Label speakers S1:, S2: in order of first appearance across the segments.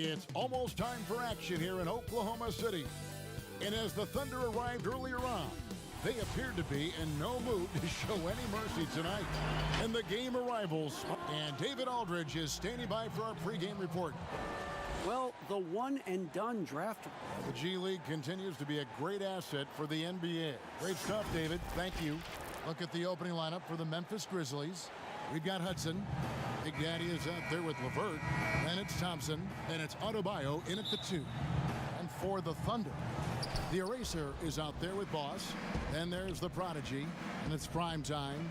S1: It's almost time for action here in Oklahoma City. And as the Thunder arrived earlier on, they appeared to be in no mood to show any mercy tonight. And the game arrivals, and David Aldridge is standing by for our pregame report.
S2: Well, the one-and-done draft.
S1: The G League continues to be a great asset for the NBA. Great stuff, David. Thank you. Look at the opening lineup for the Memphis Grizzlies. We've got Hudson. Big Daddy is out there with LeVert. Then it's Thompson. Then it's Adebayo in at the 2. And for the Thunder, the Eraser is out there with Boss. Then there's the Prodigy. And it's prime time.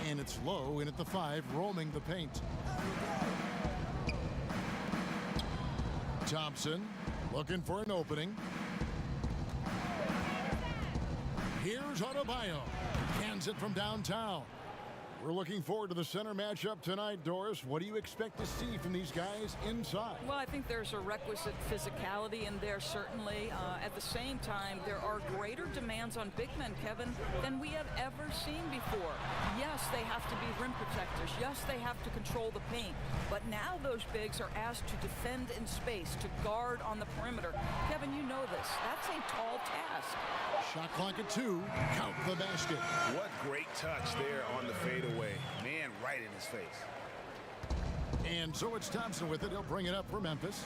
S1: And it's Low in at the 5, roaming the paint. Thompson looking for an opening. Here's Adebayo. Cans it from downtown. We're looking forward to the center matchup tonight, Doris. What do you expect to see from these guys inside?
S3: Well, I think there's a requisite physicality in there, certainly. At the same time, there are greater demands on big men, Kevin, than we have ever seen before. Yes, they have to be rim protectors. Yes, they have to control the paint. But now those bigs are asked to defend in space, to guard on the perimeter. Kevin, you know this. That's a tall task.
S1: Shot clock at 2. Count the basket.
S4: What great touch there on the fadeaway. Man, right in his face.
S1: And so it's Thompson with it. He'll bring it up for Memphis.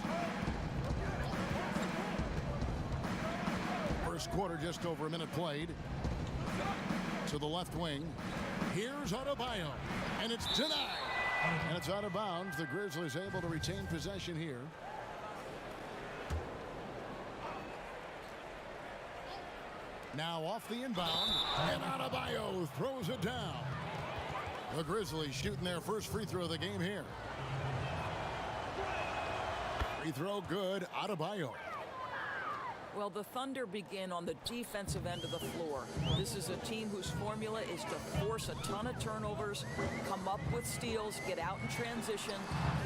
S1: First quarter, just over a minute played. To the left wing. Here's Adebayo. And it's denied. And it's out of bounds. The Grizzlies able to retain possession here. Now off the inbound. And Adebayo throws it down. The Grizzlies shooting their first free throw of the game here. Free throw good. Adebayo.
S3: Well, the Thunder begin on the defensive end of the floor. This is a team whose formula is to force a ton of turnovers, come up with steals, get out in transition.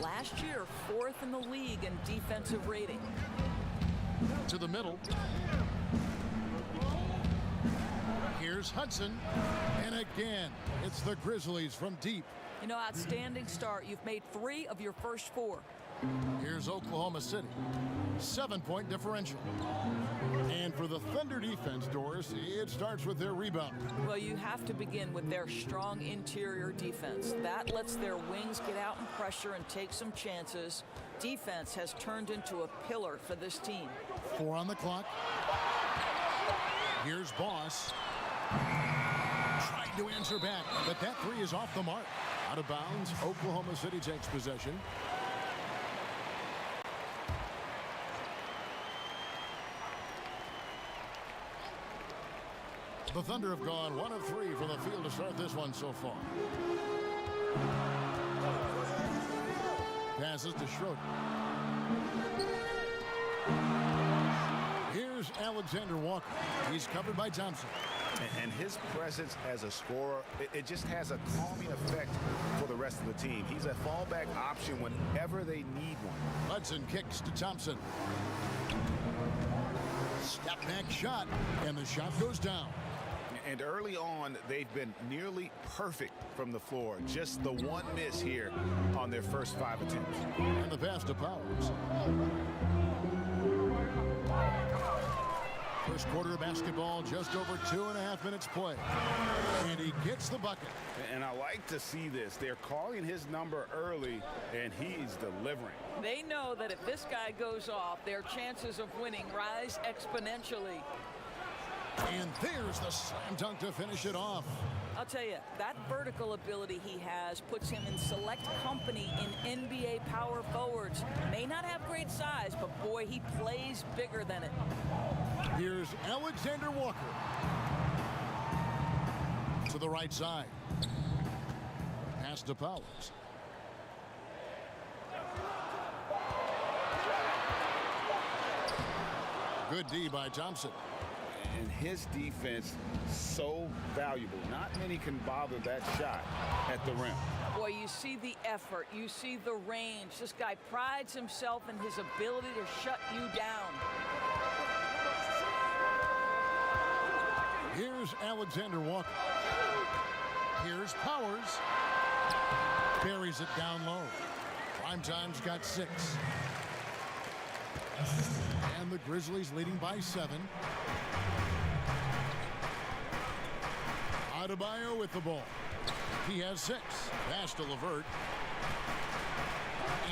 S3: Last year, 4th in the league in defensive rating.
S1: To the middle. Here's Hudson. And again, it's the Grizzlies from deep.
S3: You know, outstanding start. You've made 3 of your first 4.
S1: Here's Oklahoma City. 7-point differential. And for the Thunder defense, Doris, it starts with their rebound.
S3: Well, you have to begin with their strong interior defense. That lets their wings get out in pressure and take some chances. Defense has turned into a pillar for this team.
S1: 4 on the clock. Here's Boss. Trying to answer back, but that 3 is off the mark. Out of bounds, Oklahoma City takes possession. The Thunder have gone 1 of 3 from the field to start this one so far. Passes to Schroeder. Here's Alexander Walker. He's covered by Thompson.
S4: And his presence as a scorer, it just has a calming effect for the rest of the team. He's a fallback option whenever they need one.
S1: Hudson kicks to Thompson. Step back shot, and the shot goes down.
S4: And early on, they've been nearly perfect from the floor. Just the one miss here on their first 5 attempts.
S1: And the pass to Powers. First quarter of basketball, just over 2.5 minutes play. And he gets the bucket.
S4: And I like to see this. They're calling his number early, and he's delivering.
S3: They know that if this guy goes off, their chances of winning rise exponentially.
S1: And there's the slam dunk to finish it off.
S3: I'll tell you, that vertical ability he has puts him in select company in NBA power forwards. May not have great size, but boy, he plays bigger than it.
S1: Here's Alexander Walker. To the right side. Pass to Powers. Good D by Thompson.
S4: And his defense so valuable. Not many can bother that shot at the rim.
S3: Boy, you see the effort. You see the range. This guy prides himself in his ability to shut you down.
S1: Here's Alexander Walker. Here's Powers. Buries it down low. Primetime's got 6. And the Grizzlies leading by 7. Adebayo with the ball. He has 6. Pass to LeVert.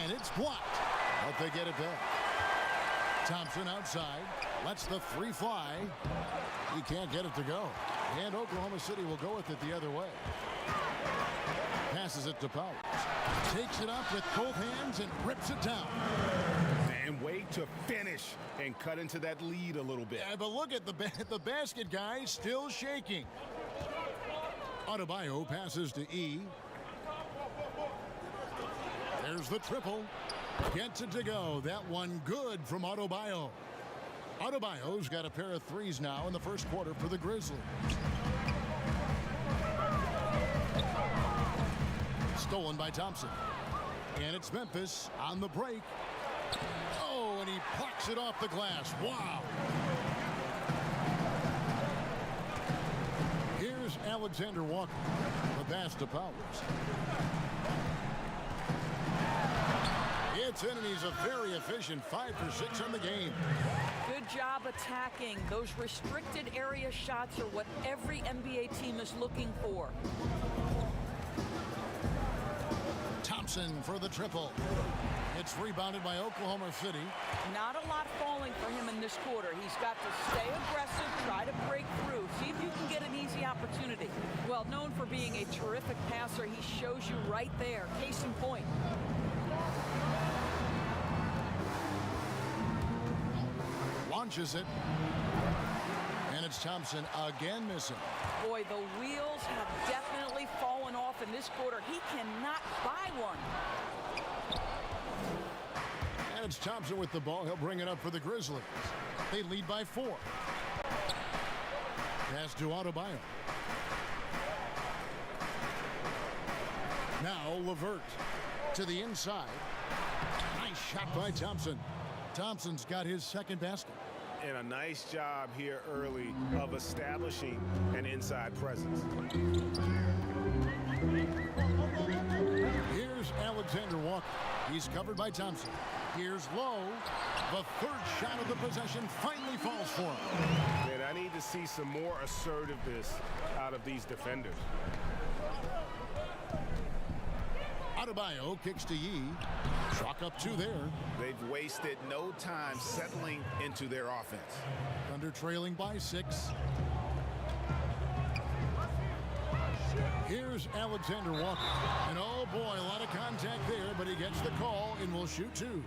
S1: And it's blocked. But they get it back. Thompson outside. Lets the 3 fly. He can't get it to go. And Oklahoma City will go with it the other way. Passes it to Powers. Takes it up with both hands and rips it down.
S4: And wait to finish and cut into that lead a little bit.
S1: Yeah, but look at the basket guy still shaking. Adebayo passes to E. There's the triple. Gets it to go. That one good from Adebayo. Adebayo's got a pair of threes now in the first quarter for the Grizzlies. Stolen by Thompson. And it's Memphis on the break. Oh, and he plucks it off the glass. Wow. Here's Alexander Walker. The pass to Powers. It's in, and he's a very efficient 5 for 6 on the game.
S3: Good job attacking. Those restricted area shots are what every NBA team is looking for.
S1: Thompson for the triple. It's rebounded by Oklahoma City.
S3: Not a lot falling for him in this quarter. He's got to stay aggressive, try to break through, see if you can get an easy opportunity. Well, known for being a terrific passer, he shows you right there. Case in point.
S1: Launches it. And it's Thompson again missing.
S3: Boy, the wheels have definitely fallen off in this quarter. He cannot buy one.
S1: And it's Thompson with the ball. He'll bring it up for the Grizzlies. They lead by 4. Pass to Adebayo. Now LeVert to the inside. Nice shot by Thompson. Thompson's got his second basket.
S4: And a nice job here early of establishing an inside presence.
S1: Here's Alexander Walker. He's covered by Thompson. Here's Lowe. The third shot of the possession finally falls for him.
S4: And I need to see some more assertiveness out of these defenders.
S1: Adebayo kicks to Yee. Chalk up 2 there.
S4: They've wasted no time settling into their offense.
S1: Thunder trailing by 6. Here's Alexander Walker. And oh boy, a lot of contact there, but he gets the call and will shoot 2.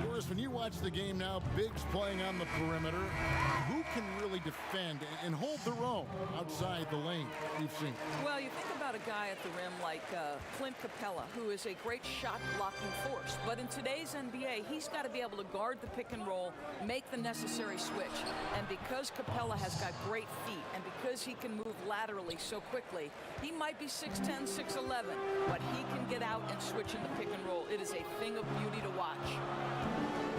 S1: Boris, when you watch the game now, bigs playing on the perimeter, who can really defend and hold their own outside the lane we've seen?
S3: Well, you think about a guy at the rim like Clint Capella, who is a great shot-blocking force. But in today's NBA, he's got to be able to guard the pick and roll, make the necessary switch. And because Capella has got great feet, and because he can move laterally so quickly, he might be 6'10", 6'11", but he can get out and switch in the pick and roll. It is a thing of beauty to watch.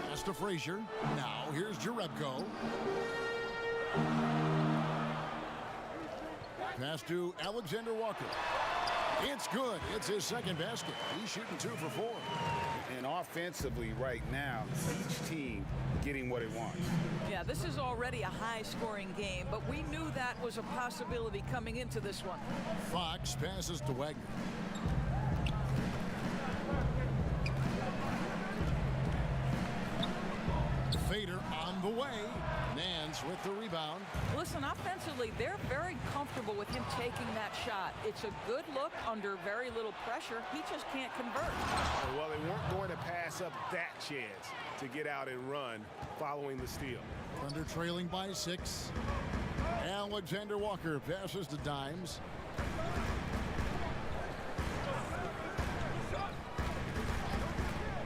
S1: Pass to Frazier. Now here's Jerebko. Pass to Alexander Walker. It's good. It's his second basket. He's shooting 2 for 4.
S4: And offensively right now, each team getting what it wants.
S3: Yeah, this is already a high-scoring game, but we knew that was a possibility coming into this one.
S1: Fox passes to Wagner. Fader on the way. Nance with the rebound.
S3: Listen, offensively, they're very comfortable with him taking that shot. It's a good look under very little pressure. He just can't convert.
S4: Well, they weren't going to pass up that chance to get out and run following the steal.
S1: Thunder trailing by 6. Alexander Walker passes to Dimes.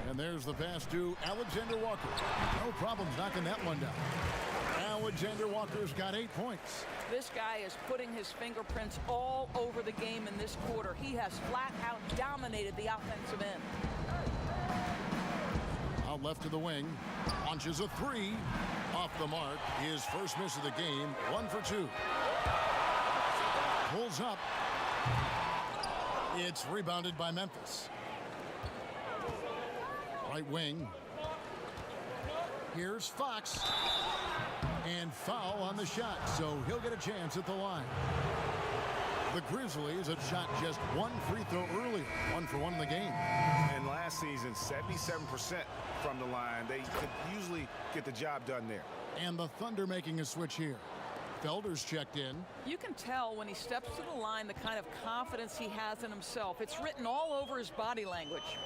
S1: And there's the pass to Alexander Walker. No problems knocking that one down. Alexander Walker's got 8 points.
S3: This guy is putting his fingerprints all over the game in this quarter. He has flat out dominated the offensive end.
S1: Out left to the wing. Launches a 3. Off the mark. His first miss of the game. 1 for 2. Pulls up. It's rebounded by Memphis. Right wing. Here's Fox. And foul on the shot, so he'll get a chance at the line. The Grizzlies have shot just one free throw earlier, 1 for 1 in the game.
S4: And last season, 77% from the line. They could usually get the job done there.
S1: And the Thunder making a switch here. Felder's checked in.
S3: You can tell when he steps to the line the kind of confidence he has in himself. It's written all over his body language.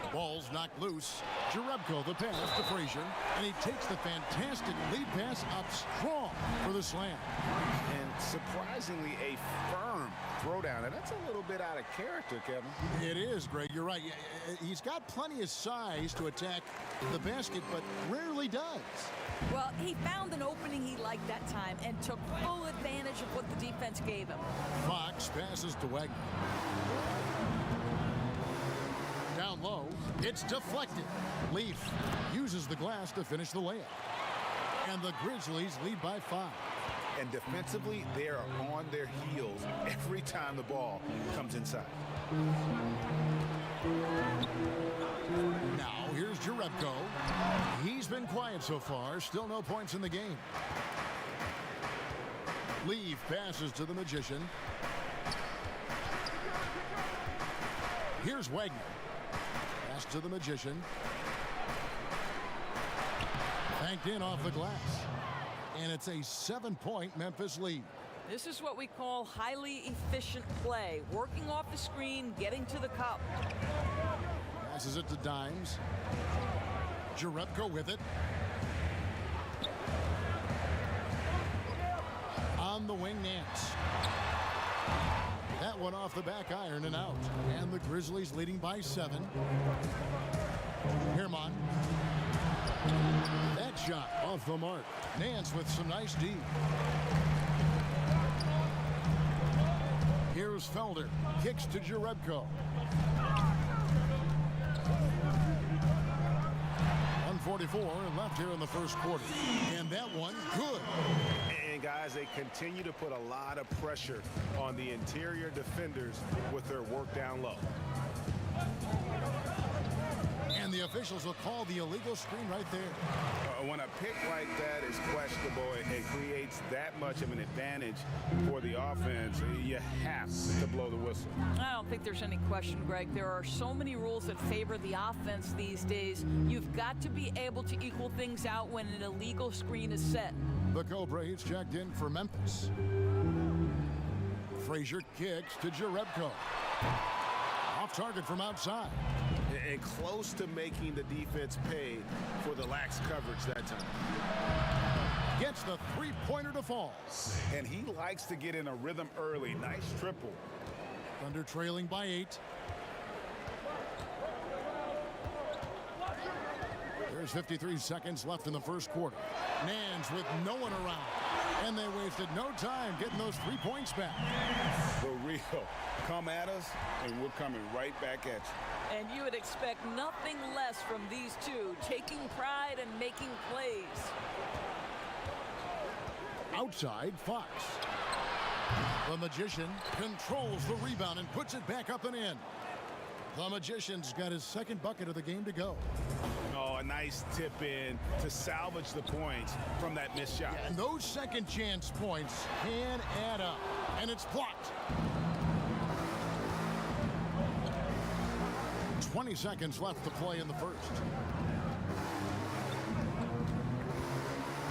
S1: The ball's knocked loose. Jerebko the pass to Frazier, and he takes the fantastic lead pass up strong for the slam.
S4: And surprisingly, a firm throwdown, and that's a little bit out of character, Kevin.
S1: It is, Greg. You're right. He's got plenty of size to attack the basket, but rarely does.
S3: Well, he found an opening he liked that time and took full advantage of what the defense gave him.
S1: Fox passes to Wagner. Down low, it's deflected. Leaf uses the glass to finish the layup. And the Grizzlies lead by 5.
S4: And defensively, they are on their heels every time the ball comes inside.
S1: Now, here's Jerebko. He's been quiet so far. Still no points in the game. Leaf passes to the Magician. Here's Wagner. Pass to the Magician. Banked in off the glass. And it's a 7-point Memphis lead.
S3: This is what we call highly efficient play. Working off the screen, getting to the cup.
S1: Passes it to Dimes. Jerebko with it. On the wing, Nance. That one off the back iron and out. And the Grizzlies leading by 7. Herman. That shot off the mark. Nance with some nice D. Here's Felder. Kicks to Jerebko. 1:44 left here in the first quarter. And that one, good.
S4: And guys, they continue to put a lot of pressure on the interior defenders with their work down low.
S1: And the officials will call the illegal screen right there.
S4: When a pick like that is questionable, it creates that much of an advantage for the offense. You have to blow the whistle.
S3: I don't think there's any question, Greg. There are so many rules that favor the offense these days. You've got to be able to equal things out when an illegal screen is set.
S1: The Cobra is checked in for Memphis. Frazier kicks to Jerebko. Off target from outside.
S4: And close to making the defense pay for the lax coverage that time.
S1: Gets the three-pointer to fall.
S4: And he likes to get in a rhythm early. Nice triple.
S1: Thunder trailing by 8. There's 53 seconds left in the first quarter. Nance with no one around. And they wasted no time getting those 3 points back.
S4: For real. Come at us, and we're coming right back at you.
S3: And you would expect nothing less from these two, taking pride and making plays.
S1: Outside, Fox. The Magician controls the rebound and puts it back up and in. The Magician's got his second bucket of the game to go.
S4: Oh, a nice tip in to salvage the points from that missed shot.
S1: And those second chance points can add up. And it's blocked. 20 seconds left to play in the first.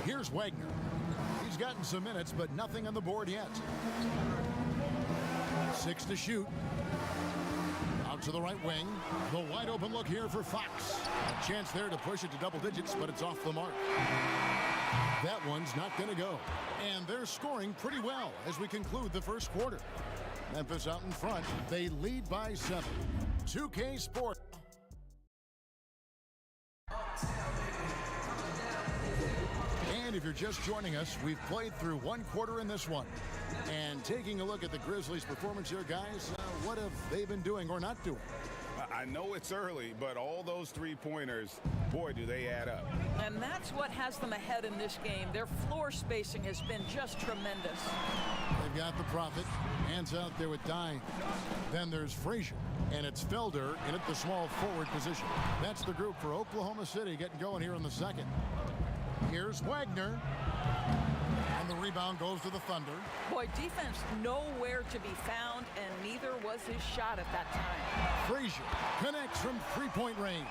S1: Here's Wagner. He's gotten some minutes, but nothing on the board yet. 6 to shoot. Out to the right wing. The wide open look here for Fox. A chance there to push it to double digits, but it's off the mark. That one's not going to go. And they're scoring pretty well as we conclude the first quarter. Memphis out in front. They lead by 7. 2K Sports. And if you're just joining us, we've played through one quarter in this one. And taking a look at the Grizzlies' performance here, guys, what have they been doing or not doing?
S4: I know it's early, but all those three-pointers, boy, do they add up.
S3: And that's what has them ahead in this game. Their floor spacing has been just tremendous.
S1: They've got the Prophet. Hands out there with Dime. Then there's Frazier. And it's Felder in at the small forward position. That's the group for Oklahoma City getting going here in the second. Here's Wagner. And the rebound goes to the Thunder.
S3: Boy, defense nowhere to be found, and neither was his shot at that time.
S1: Frazier connects from three-point range.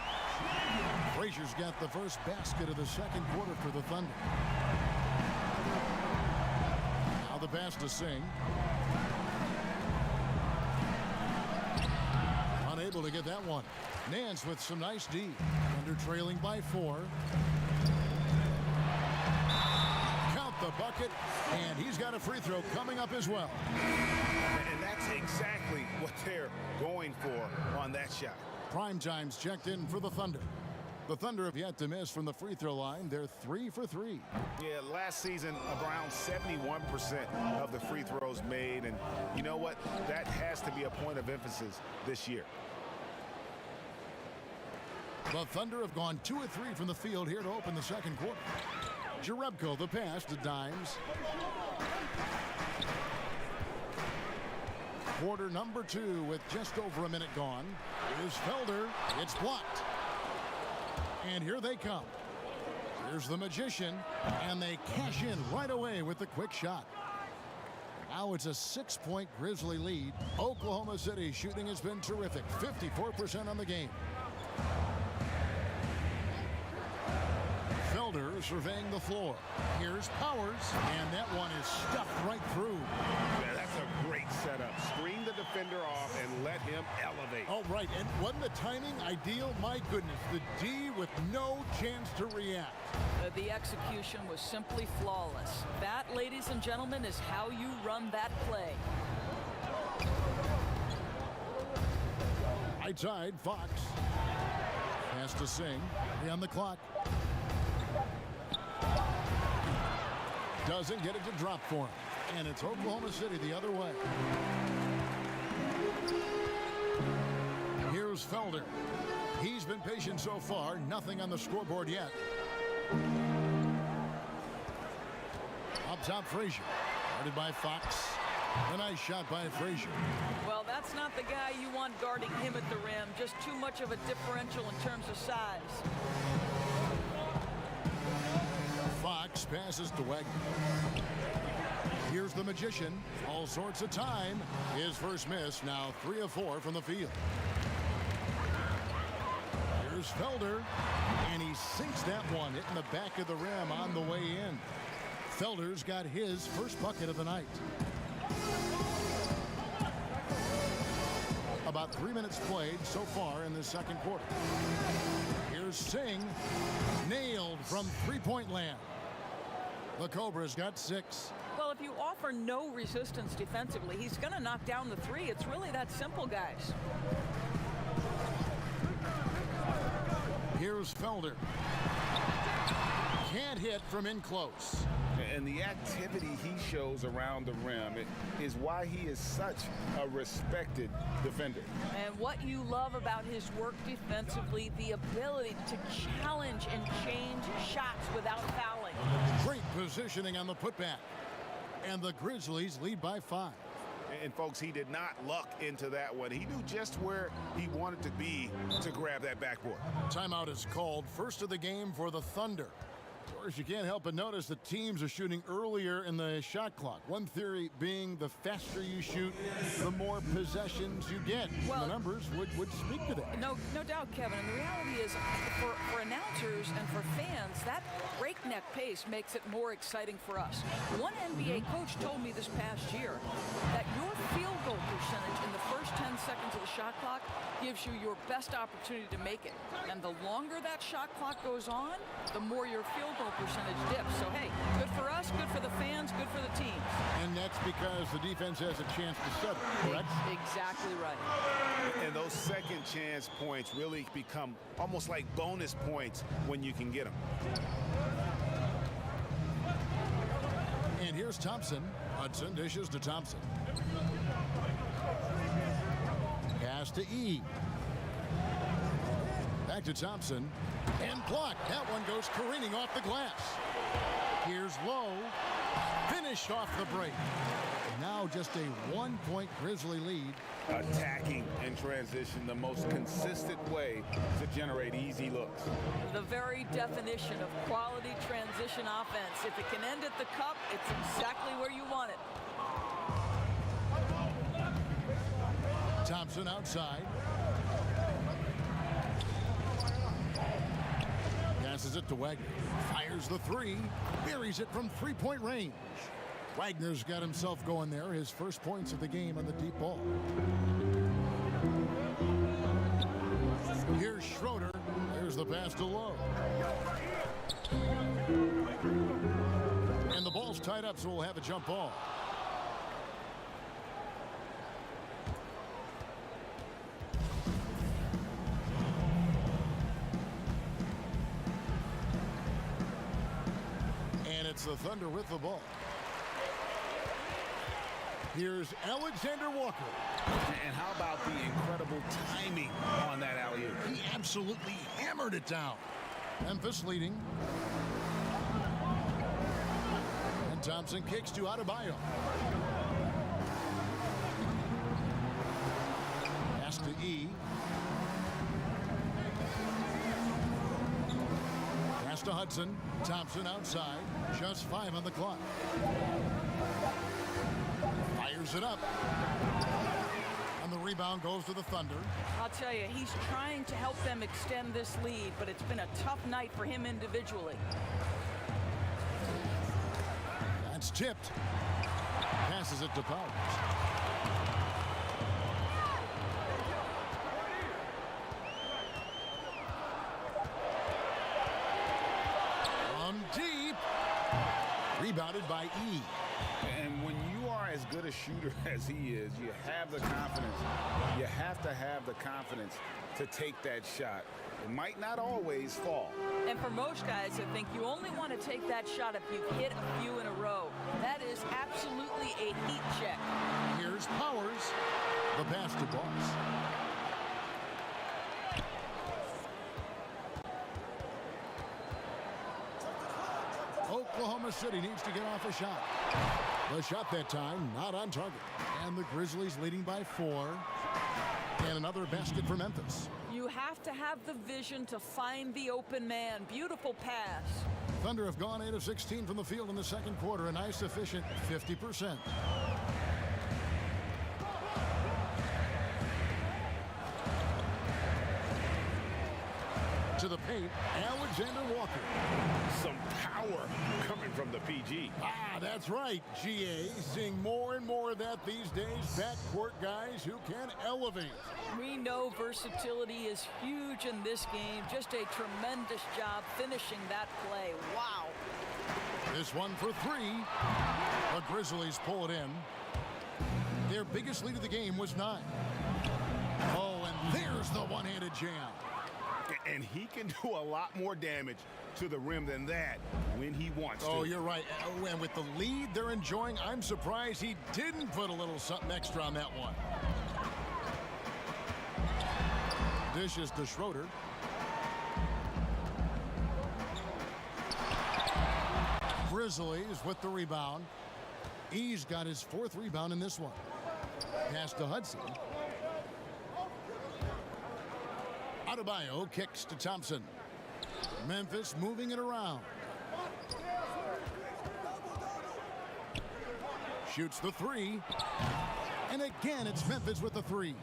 S1: Frazier's got the first basket of the second quarter for the Thunder. Now the pass to Singh. Unable to get that one. Nance with some nice D. Thunder trailing by 4. Count the bucket, and he's got a free throw coming up as well.
S4: And that's exactly what they're going for on that shot.
S1: Prime time's checked in for the Thunder. The Thunder have yet to miss from the free throw line. They're 3 for 3.
S4: Yeah, last season, around 71% of the free throws made. And you know what? That has to be a point of emphasis this year.
S1: The Thunder have gone 2 of 3 from the field here to open the second quarter. Jerebko, the pass to Dimes. Quarter number 2 with just over a minute gone. Here's Felder. It's blocked. And here they come. Here's the Magician, and they cash in right away with the quick shot. Now it's a 6-point Grizzly lead. Oklahoma City shooting has been terrific. 54% on the game. Felder surveying the floor. Here's Powers, and that one is stuffed right through.
S4: Yeah, that's a great setup. Screen the defender off and let him elevate.
S1: Oh, right, and wasn't the timing ideal? My goodness, the D with no chance to react.
S3: The execution was simply flawless. That, ladies and gentlemen, is how you run that play.
S1: Right side, Fox. Has to Singh. 3 on the clock. Doesn't get it to drop for him. And it's Oklahoma City the other way. Here's Felder. He's been patient so far. Nothing on the scoreboard yet. Up top, Frazier. Guarded by Fox. A nice shot by Frazier.
S3: Well, that's not the guy you want guarding him at the rim. Just too much of a differential in terms of size.
S1: Fox passes to Wagner. Here's the Magician. All sorts of time. His first miss, now 3 of 4 from the field. Here's Felder, and he sinks that one, hitting the back of the rim on the way in. Felder's got his first bucket of the night. About 3 minutes played so far in the second quarter. Here's Singh, nailed from three-point land. The Cobras got 6.
S3: Well, if you offer no resistance defensively, he's going to knock down the 3. It's really that simple, guys.
S1: Here's Felder. Can't hit from in close.
S4: And the activity he shows around the rim is why he is such a respected defender.
S3: And what you love about his work defensively, the ability to challenge and change shots without fouling.
S1: Great positioning on the putback. And the Grizzlies lead by 5.
S4: And folks, he did not luck into that one. He knew just where he wanted to be to grab that backboard.
S1: Timeout is called. First of the game for the Thunder. Of course, you can't help but notice the teams are shooting earlier in the shot clock. One theory being the faster you shoot, the more possessions you get.
S3: Well,
S1: the numbers would speak to that.
S3: No doubt, Kevin. And the reality is, for announcers and for fans, that breakneck pace makes it more exciting for us. One NBA coach told me this past year that your field goal percentage in the first 10 seconds of the shot clock gives you your best opportunity to make it. And the longer that shot clock goes on, the more your field goal percentage dips. So, hey, good for us, good for the fans, good for the team.
S1: And that's because the defense has a chance to settle, correct?
S3: Exactly right.
S4: And those second chance points really become almost like bonus points when you can get them.
S1: And here's Thompson. Hudson dishes to Thompson. Pass to E. Back to Thompson. And blocked. That one goes careening off the glass. Here's Lowe. Finish. finished off the break. Now just a 1-point Grizzly lead.
S5: Attacking in transition, the most consistent way to generate easy looks.
S3: The very definition of quality transition offense. If it can end at the cup, it's exactly where you want it.
S1: Thompson outside. Passes it to Wagner. Fires the three. Buries it from three-point range. Wagner's got himself going there. His first points of the game on the deep ball. Here's Schroeder. There's the pass to Lowe. And the ball's tied up, so we'll have a jump ball. And it's the Thunder with the ball. Here's Alexander Walker.
S5: And how about the incredible timing on that alley-oop?
S1: He absolutely hammered it down. Memphis leading. And Thompson kicks to Adebayo. Pass to E. Pass to Hudson. Thompson outside. Just 5 on the clock. Fires it up. And the rebound goes to the Thunder.
S3: I'll tell you, he's trying to help them extend this lead, but it's been a tough night for him individually.
S1: That's tipped. Passes it to Powers. From deep. Rebounded by E.
S5: And when you are as good a shooter as he is, you have the confidence. You have to have the confidence to take that shot. It might not always fall.
S3: And for most guys, I think you only want to take that shot if you've hit a few in a row. That is absolutely a heat check.
S1: Here's Powers. The pass to Boss. Oklahoma City needs to get off a shot. The shot that time not on target. And the Grizzlies leading by 4. And another basket for Memphis.
S3: You have to have the vision to find the open man. Beautiful pass.
S1: Thunder have gone 8 of 16 from the field in the second quarter. A nice efficient 50%. To the paint, Alexander Walker.
S5: Some power coming from the PG.
S1: Ah, that's right, GA. Seeing more and more of that these days. Backcourt guys who can elevate.
S3: We know versatility is huge in this game. Just a tremendous job finishing that play. Wow.
S1: This one for 3. The Grizzlies pull it in. Their biggest lead of the game was 9. Oh, and there's the one-handed jam.
S5: And he can do a lot more damage to the rim than that when he wants to.
S1: Oh, you're right. And with the lead they're enjoying, I'm surprised he didn't put a little something extra on that one. Dishes to Schroeder. Grizzlies with the rebound. He's got his 4th rebound in this one. Pass to Hudson. Adebayo kicks to Thompson. Memphis moving it around. Shoots the 3. And again, it's Memphis with the 3.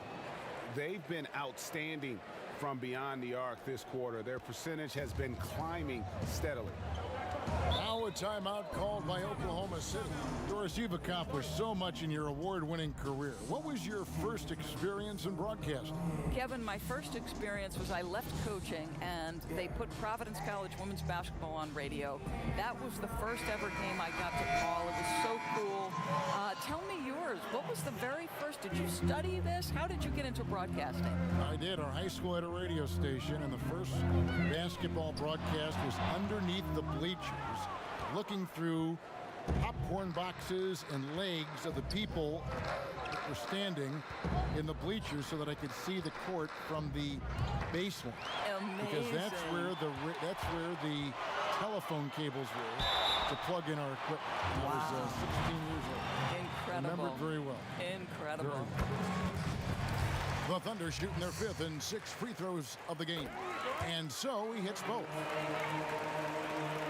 S5: They've been outstanding from beyond the arc this quarter. Their percentage has been climbing steadily.
S1: Now a timeout called by Oklahoma City. Doris, you've accomplished so much in your award-winning career. What was your first experience in broadcasting?
S3: Kevin, my first experience was I left coaching and they put Providence College women's basketball on radio. That was the first ever game I got to call. It was so cool. Tell me yours. What was the very first? Did you study this? How did you get into broadcasting?
S1: I did. Our high school had a radio station, and the first basketball broadcast was underneath the bleachers, looking through popcorn boxes and legs of the people that were standing in the bleachers so that I could see the court from the basement.
S3: Amazing.
S1: Because that's where the telephone cables were. to plug in our equipment. I was 16 years old.
S3: Incredible.
S1: Remember it very well.
S3: Incredible.
S1: The Thunder shooting their 5th and 6th free throws of the game. And so he hits both.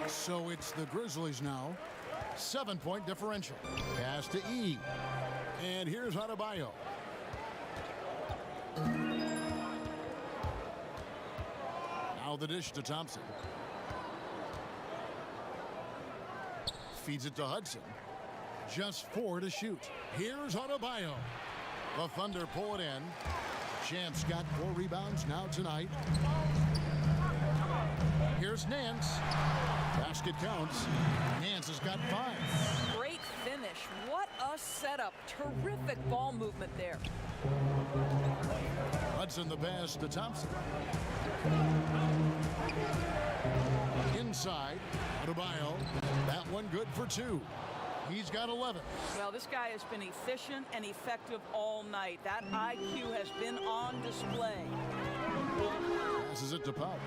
S1: So it's the Grizzlies now. 7-point differential. Pass to E. And here's Adebayo. Now the dish to Thompson. Feeds it to Hudson. Just 4 to shoot. Here's Adebayo. The Thunder pull it in. Champ's got 4 rebounds now tonight. Here's Nance. Basket counts. Nance has got 5.
S3: Great finish. What a setup. Terrific ball movement there.
S1: Hudson the pass to Thompson. Inside. Adebayo. That one good for 2. He's got 11.
S3: Well, this guy has been efficient and effective all night. That IQ has been on display.
S1: Passes it to Powers.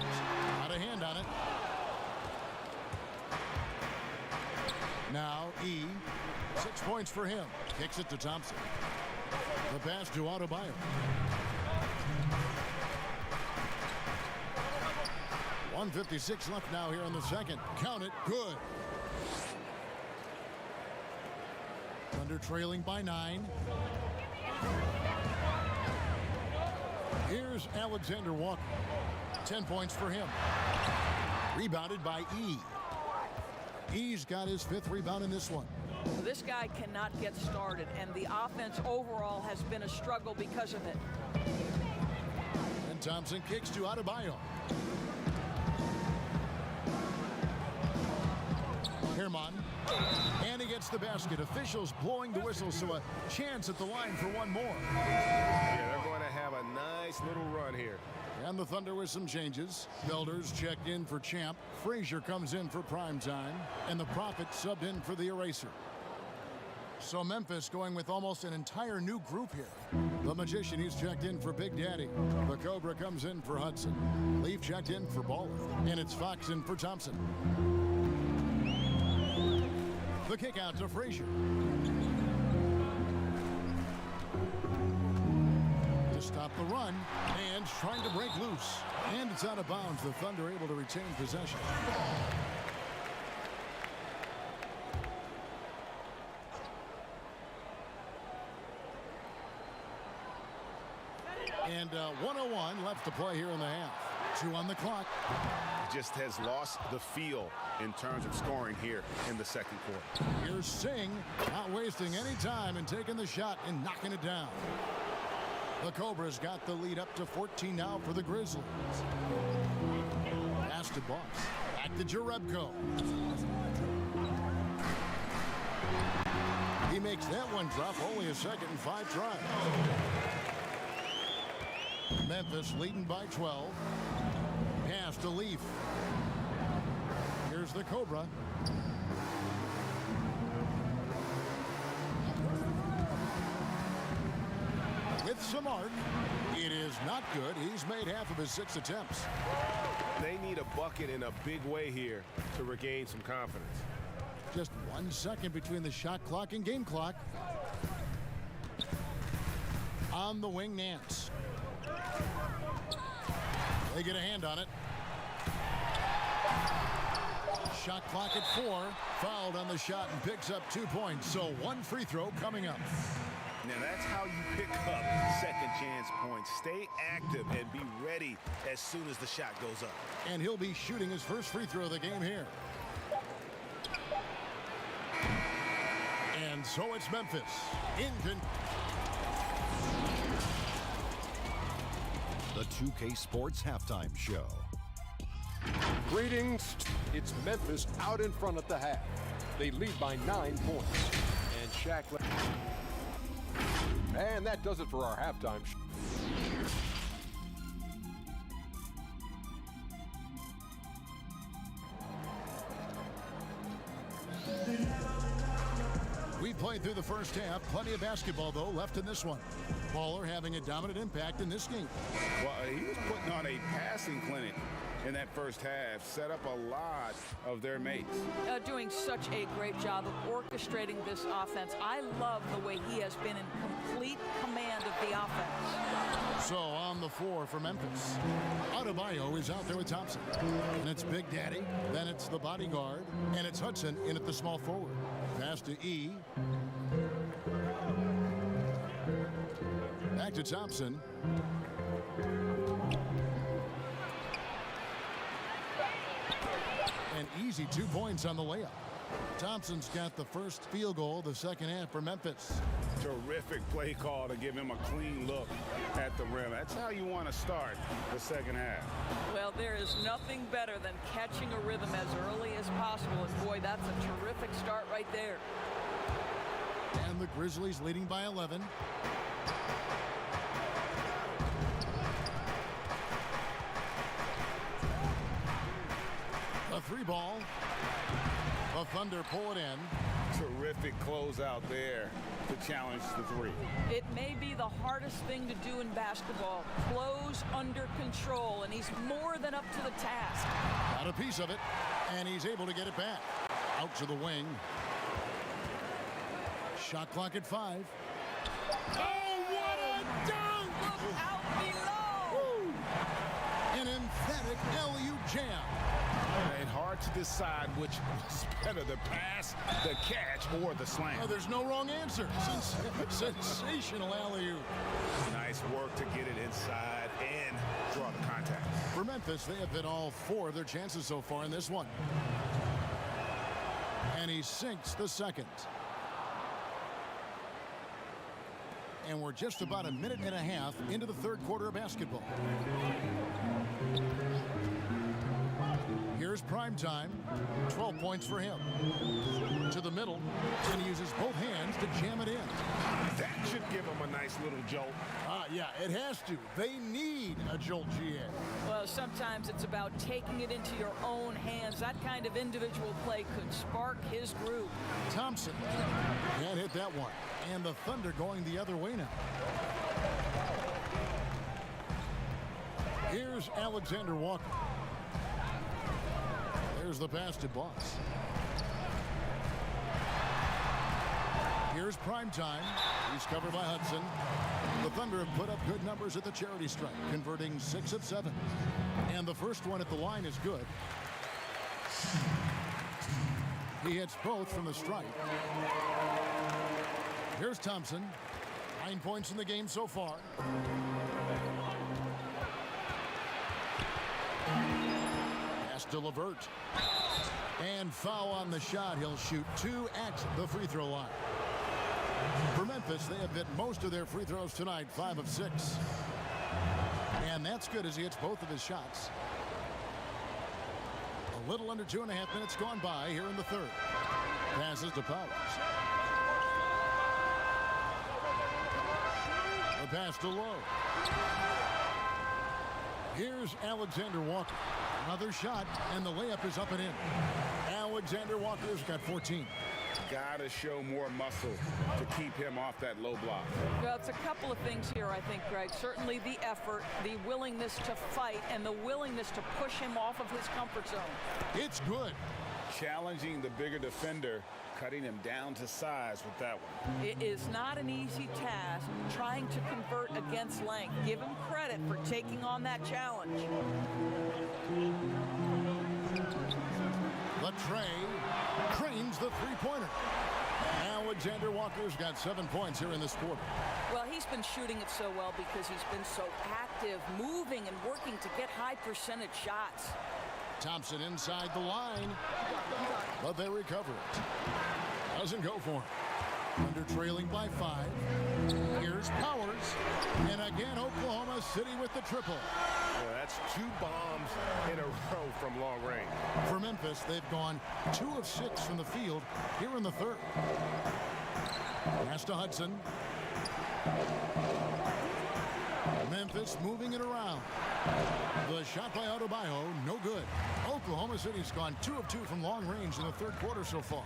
S1: Got a hand on it. Now E. 6 points for him. Kicks it to Thompson. The pass to Adebayo. .156 left now here in the second. Count it. Good. Thunder trailing by 9. Here's Alexander Walker. 10 points for him. Rebounded by E. E's got his 5th rebound in this one.
S3: This guy cannot get started, and the offense overall has been a struggle because of it.
S1: And Thompson kicks to Adebayo. Herman. And he gets the basket. Officials blowing the whistle, so a chance at the line for one more.
S4: Yeah, they're going to have a nice little run here.
S1: And the Thunder with some changes. Belders checked in for Champ. Frazier comes in for prime time. And the Prophet subbed in for the eraser. So Memphis going with almost an entire new group here. The Magician, he's checked in for Big Daddy. The Cobra comes in for Hudson. Leaf checked in for Baller. And it's Fox in for Thompson. The kick out to Frazier. To stop the run, and trying to break loose. And it's out of bounds. The Thunder able to retain possession. And 1:01 left to play here in the half. 2 on the clock.
S4: Just has lost the feel in terms of scoring here in the second quarter.
S1: Here's Singh, not wasting any time and taking the shot and knocking it down. The Cobras got the lead up to 14 now for the Grizzlies. Pass to Boss. Back to Jerebko. He makes that one drop, only a second and 5 tries. Memphis leading by 12. Pass to Leaf. Here's the Cobra. With some arc, it is not good. He's made half of his 6 attempts.
S4: They need a bucket in a big way here to regain some confidence.
S1: Just 1 second between the shot clock and game clock. On the wing, Nance. They get a hand on it. Shot clock at 4. Fouled on the shot and picks up 2 points. So 1 free throw coming up.
S4: Now that's how you pick up second chance points. Stay active and be ready as soon as the shot goes up.
S1: And he'll be shooting his first free throw of the game here. And so it's Memphis.
S6: The 2K Sports Halftime Show.
S7: Greetings. It's Memphis out in front at the half. They lead by 9 points. And Shaq. And that does it for our halftime show.
S1: We played through the first half. Plenty of basketball, though, left in this one. Baller having a dominant impact in this game.
S5: Well, he was putting on a passing clinic in that first half, set up a lot of their mates.
S3: Doing such a great job of orchestrating this offense. I love the way he has been in complete command of the offense.
S1: So on the floor for Memphis, Adebayo is out there with Thompson. And it's Big Daddy, then it's the bodyguard, and it's Hudson in at the small forward. Pass to E. Back to Thompson. An easy 2 points on the layup. Thompson's got the first field goal of the second half for Memphis.
S5: Terrific play call to give him a clean look at the rim. That's how you want to start the second half.
S3: Well, there is nothing better than catching a rhythm as early as possible. And boy, that's a terrific start right there.
S1: And the Grizzlies leading by 11. A 3-ball. The Thunder pull it in.
S5: Terrific closeout there to challenge the three.
S3: It may be the hardest thing to do in basketball. Close under control, and he's more than up to the task.
S1: Got a piece of it, and he's able to get it back. Out to the wing. Shot clock at 5. Oh, what a dunk!
S3: Look out below!
S1: Woo! An emphatic LU jam.
S5: It's hard to decide which was better, the pass, the catch, or the slam.
S1: Oh, there's no wrong answer. Sensational alley-oop.
S5: Nice work to get it inside and draw the contact.
S1: For Memphis, they have hit all 4 of their chances so far in this one. And he sinks the second. And we're just about a minute and a half into the third quarter of basketball. Here's prime time. 12 points for him. To the middle, and he uses both hands to jam it in.
S5: That should give him a nice little jolt.
S1: Yeah, it has to. They need a jolt, GA.
S3: Well, sometimes it's about taking it into your own hands. That kind of individual play could spark his groove.
S1: Thompson can't hit that one. And the Thunder going the other way now. Here's Alexander Walker. There's the pass to Boss. Here's prime time. He's covered by Hudson. The Thunder have put up good numbers at the charity stripe, converting 6 of 7. And the first one at the line is good. He hits both from the stripe. Here's Thompson. 9 points in the game so far. Pass to LeVert. And foul on the shot. He'll shoot 2 at the free throw line. For Memphis, they have hit most of their free throws tonight, 5 of 6. And that's good as he hits both of his shots. A little under 2.5 minutes gone by here in the third. Passes to Powers. The pass to Lowe. Here's Alexander Walker. Another shot, and the layup is up and in. Alexander Walker's got 14.
S5: Got to show more muscle to keep him off that low block.
S3: Well, it's a couple of things here, I think, Greg. Certainly the effort, the willingness to fight, and the willingness to push him off of his comfort zone.
S1: It's good.
S5: Challenging the bigger defender, cutting him down to size with that one.
S3: It is not an easy task trying to convert against length. Give him credit for taking on that challenge.
S1: Latrey cranes the three-pointer. Alexander Walker's got 7 points here in this quarter.
S3: Well, he's been shooting it so well because he's been so active, moving and working to get high percentage shots.
S1: Thompson inside the line, but they recover it. Doesn't go for him. Under trailing by 5. Here's Powers, and again Oklahoma City with the triple.
S5: Yeah, that's 2 bombs in a row from long range.
S1: For Memphis, they've gone 2 of 6 from the field here in the third. Pass to Hudson. Memphis moving it around. The shot by Adebayo, no good. Oklahoma City's gone 2 of 2 from long range in the third quarter so far.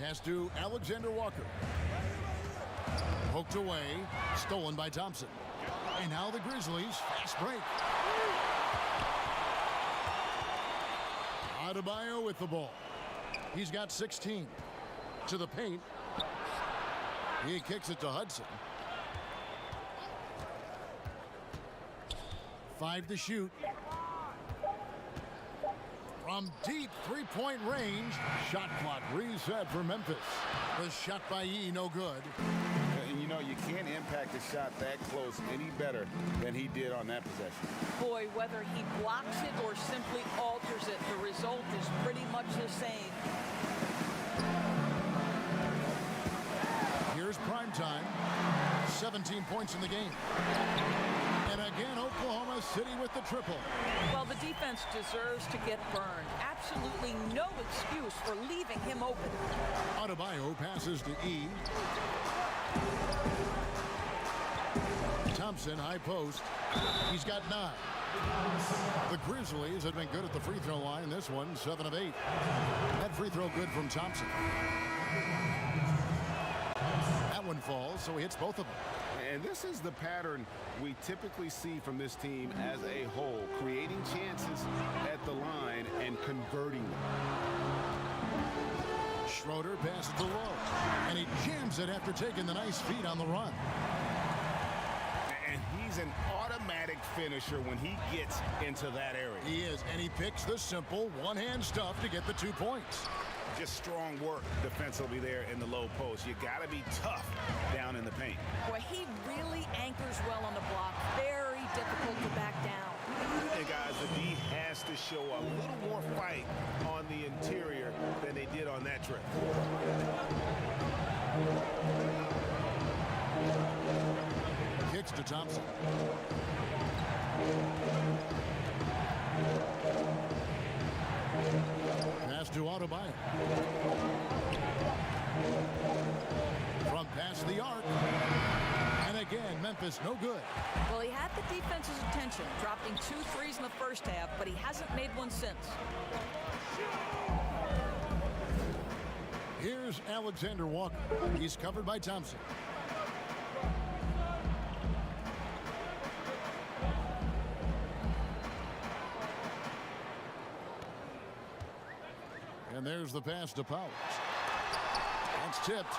S1: Pass to Alexander Walker. Poked away, stolen by Thompson. And now the Grizzlies, fast break. Adebayo with the ball. He's got 16. To the paint. He kicks it to Hudson. 5 to shoot. From deep three-point range, shot clock reset for Memphis. The shot by Yee, no good.
S5: And you know, you can't impact a shot that close any better than he did on that possession.
S3: Boy, whether he blocks it or simply alters it, the result is pretty much the same.
S1: Here's prime time. 17 points in the game. And again, Oklahoma City with the triple.
S3: Well, the defense deserves to get burned. Absolutely no excuse for leaving him open.
S1: Adebayo passes to E. Thompson, high post. He's got 9. The Grizzlies have been good at the free throw line. This one, 7 of 8. That free throw good from Thompson. That one falls, so he hits both of them.
S5: And this is the pattern we typically see from this team as a whole, creating chances at the line and converting them.
S1: Schroeder passes to Lowe, and he jams it after taking the nice feed on the run.
S5: And he's an automatic finisher when he gets into that area.
S1: He is, and he picks the simple one-hand stuff to get the 2 points.
S5: Just strong work defensively there in the low post. You got to be tough down in the paint.
S3: Boy, he really anchors well on the block. Very difficult to back down.
S4: And guys, the D has to show a little more fight on the interior than they did on that trip.
S1: Kicks to Thompson. Pass to Adebayo. From past the arc. And again, Memphis no good.
S3: Well, he had the defense's attention, dropping 2 threes in the first half, but he hasn't made one since.
S1: Here's Alexander Walker. He's covered by Thompson. And there's the pass to Powers. That's tipped.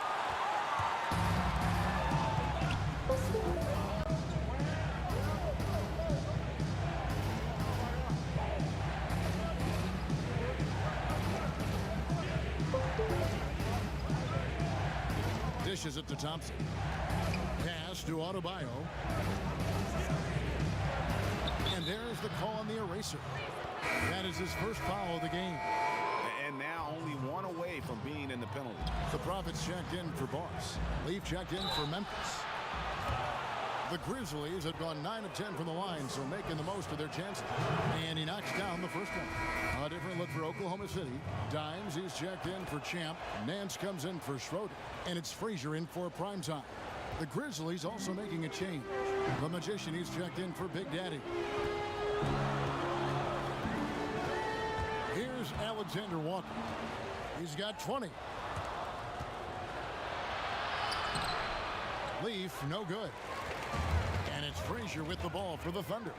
S1: Dishes it to Thompson. Pass to Adebayo. And there's the call on the eraser. That is his first foul of the game.
S4: And now only 1 away from being in the penalty.
S1: The Profits checked in for Boss. Leaf checked in for Memphis. The Grizzlies have gone 9 of 10 from the line, so making the most of their chances. And he knocks down the first one. A different look for Oklahoma City. Dimes, he's checked in for Champ. Nance comes in for Schroeder. And it's Frazier in for primetime. The Grizzlies also making a change. The Magician, he's checked in for Big Daddy. Here's Alexander Walker. He's got 20. Leaf, no good. And it's Frazier with the ball for the Thunder.